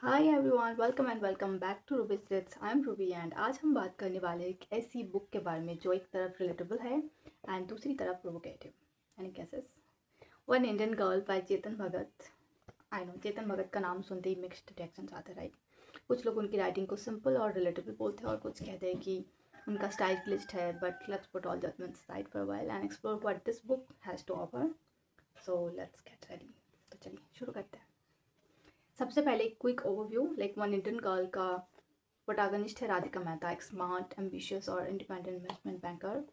Hi everyone, welcome and welcome back to Ruby Streets. I am Ruby and आज हम बात करने वाले हैं एक ऐसी बुक के बारे में जो एक तरफ रिलेटेबल है एंड दूसरी तरफ provocative. Any guesses? One Indian girl by Chetan Bhagat. I know, Chetan Bhagat का नाम सुनते ही मिक्स्ड रिएक्शंस आते, राइट? कुछ लोग उनकी राइटिंग को सिंपल और रिलेटेबल बोलते हैं और कुछ कहते हैं कि उनका स्टाइल ग्लिच्ड है, but let's put all judgements side for a while and explore what this book has to offer. So let's get ready. तो चलिए शुरू करते हैं। सबसे पहले एक quick overview. One Indian girl का प्रोटैगनिस्ट है राधिका मेहता, एक स्मार्ट, एम्बिशियस और इंडिपेंडेंट इन्वेस्टमेंट बैंकर।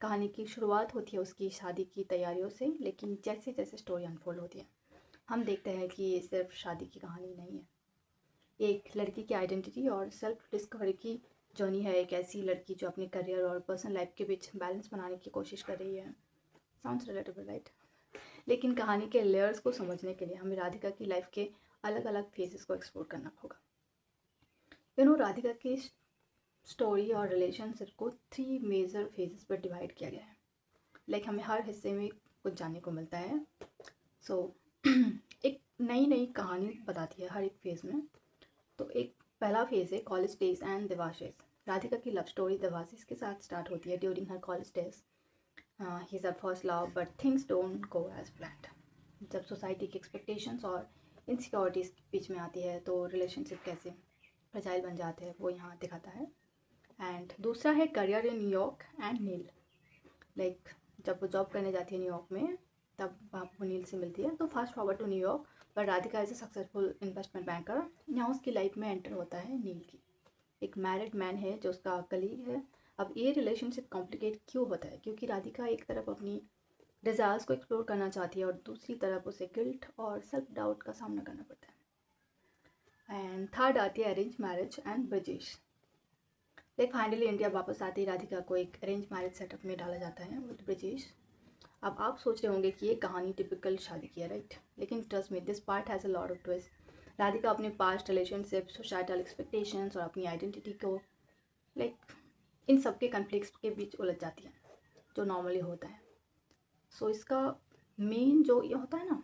कहानी की शुरुआत होती है उसकी शादी की तैयारियों से, लेकिन जैसे जैसे स्टोरी अनफोल्ड होती है हम देखते हैं कि ये सिर्फ शादी की कहानी नहीं है, एक लड़की की आइडेंटिटी और सेल्फ डिस्कवरी की जर्नी है। एक ऐसी लड़की जो अपने करियर और पर्सनल लाइफ के बीच बैलेंस बनाने की कोशिश कर रही है। Sounds relatable, right? लेकिन कहानी के लेयर्स को समझने के लिए हमें राधिका की लाइफ के अलग अलग फेजेस को एक्सप्लोर करना होगा। राधिका की स्टोरी और रिलेशनशिप को 3 मेजर फेजेस पर डिवाइड किया गया है। हमें हर हिस्से में कुछ जानने को मिलता है। सो एक नई नई कहानी बताती है हर एक फेज़ में। तो एक पहला फेज़ है college days and Devashish. Radhika की लव स्टोरी देवाशीष के साथ स्टार्ट होती है during her college days. He is a first love but things don't go as planned. जब सोसाइटी की एक्सपेक्टेशंस और इनसिक्योरिटीज़ बीच में आती है तो रिलेशनशिप कैसे फ्रजाइल बन जाते हैं वो यहाँ दिखाता है। एंड दूसरा है करियर इन न्यूयॉर्क एंड नील। जब वो जॉब करने जाती है न्यूयॉर्क में तब वहाँ वो नील से मिलती है। तो फास्ट फॉरवर्ड टू न्यूयॉर्क, पर Radhika as a successful investment banker. यहाँ उसकी लाइफ में एंटर होता है नील की, एक मैरिड मैन है जो उसका कलीग है। अब ये रिलेशनशिप कॉम्प्लिकेट क्यों होता है? क्योंकि राधिका एक तरफ अपनी डिज़ायर्स को एक्सप्लोर करना चाहती है और दूसरी तरफ उसे गिल्ट और सेल्फ डाउट का सामना करना पड़ता है। एंड थर्ड आती है arrange marriage and Brijesh. Finally India वापस आती राधिका को एक अरेंज मैरिज सेटअप में डाला जाता है विद ब्रिजेश। अब आप सोच रहे होंगे कि ये कहानी टिपिकल शादी की है, राइट? लेकिन trust me, this part has a lot of twist. Radhika अपने पास्ट रिलेशनशिप, सोसाइटल एक्सपेक्टेशंस और अपनी आइडेंटिटी को इन सब के कन्फ्लिक्ट्स के बीच उलझ जाती है, जो नॉर्मली होता है। सो इसका मेन जो ये होता है ना,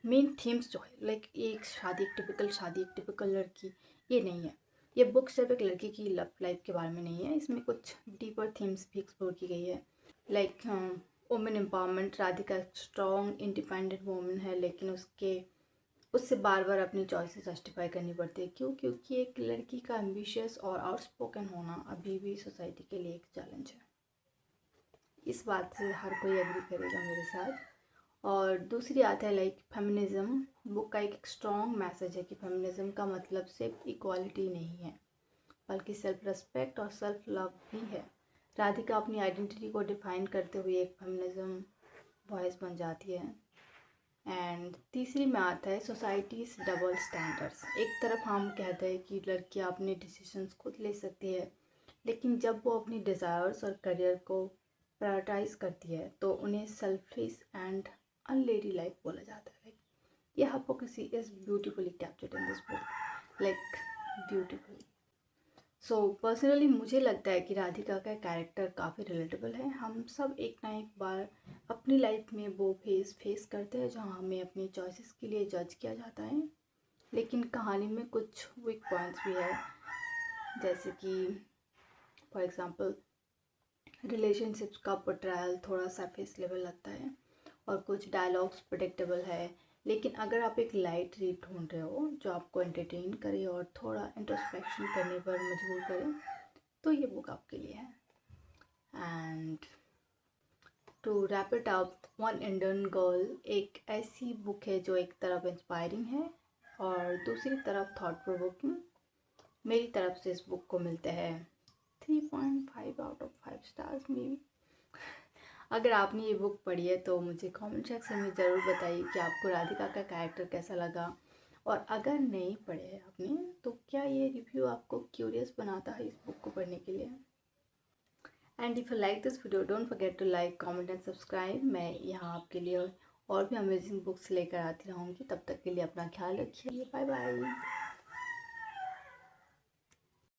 मेन थीम्स जो है एक शादी, एक टिपिकल लड़की, ये नहीं है। ये बुक सिर्फ एक लड़की की लव लाइफ के बारे में नहीं है, इसमें कुछ डीपर थीम्स भी एक्सप्लोर की गई है। Women empowerment. राधिका एक स्ट्रॉन्ग इंडिपेंडेंट वुमेन है, लेकिन उससे बार बार अपनी चॉइसेस जस्टिफाई करनी पड़ती है। क्यों? क्योंकि एक लड़की का एम्बिशियस और आउटस्पोकन होना अभी भी सोसाइटी के लिए एक चैलेंज है। इस बात से हर कोई एग्री करेगा मेरे साथ। और दूसरी आता है फेमिनिज्म। बुक का एक स्ट्रॉन्ग मैसेज है कि फेमिनिज्म का मतलब सिर्फ इक्वालिटी नहीं है, बल्कि सेल्फ रिस्पेक्ट और सेल्फ लव भी है। राधिका अपनी आइडेंटिटी को डिफाइन करते हुए एक फेमिनिज्म वॉइस बन जाती है। एंड तीसरी में आता है सोसाइटीज़ डबल स्टैंडर्ड्स। एक तरफ हम कहते हैं कि लड़कियां अपने डिसीजंस खुद ले सकती है, लेकिन जब वो अपनी डिज़ायर्स और करियर को प्रायोरिटाइज करती है तो उन्हें सेल्फिश एंड अनलेडी लाइफ बोला जाता है। ये hypocrisy is beautifully captured in this book, beautifully. So personally मुझे लगता है कि राधिका का कैरेक्टर काफ़ी रिलेटेबल है। हम सब एक ना एक बार अपनी लाइफ में वो फेस करते हैं जहाँ हमें अपनी चॉइसेस के लिए जज किया जाता है, लेकिन कहानी में कुछ वीक पॉइंट्स भी है, जैसे कि फॉर एग्ज़ाम्पल रिलेशनशिप्स का पोर्ट्रायल थोड़ा सरफेस लेवल लगता है और कुछ डायलॉग्स प्रेडिक्टेबल है। लेकिन अगर आप एक लाइट रीड ढूंढ रहे हो जो आपको एंटरटेन करे और थोड़ा इंट्रोस्पेक्शन करने पर मजबूर करे, तो ये बुक आपके लिए है। And to wrap it up, one Indian girl एक ऐसी बुक है जो एक तरफ इंस्पायरिंग है और दूसरी तरफ थॉट प्रोवोकिंग। मेरी तरफ से इस बुक को मिलते हैं 3.5 out of 5 stars may be. अगर आपने ये बुक पढ़ी है तो मुझे कमेंट सेक्शन में ज़रूर बताइए कि आपको राधिका का कैरेक्टर कैसा लगा। और अगर नहीं पढ़े है आपने तो क्या ये रिव्यू आपको क्यूरियस बनाता है इस बुक को पढ़ने के लिए? And if you like this video don't forget to like, comment and subscribe. मैं यहाँ आपके लिए और भी अमेजिंग बुक्स लेकर आती रहूँगी। तब तक के लिए अपना ख्याल रखिए। Bye bye.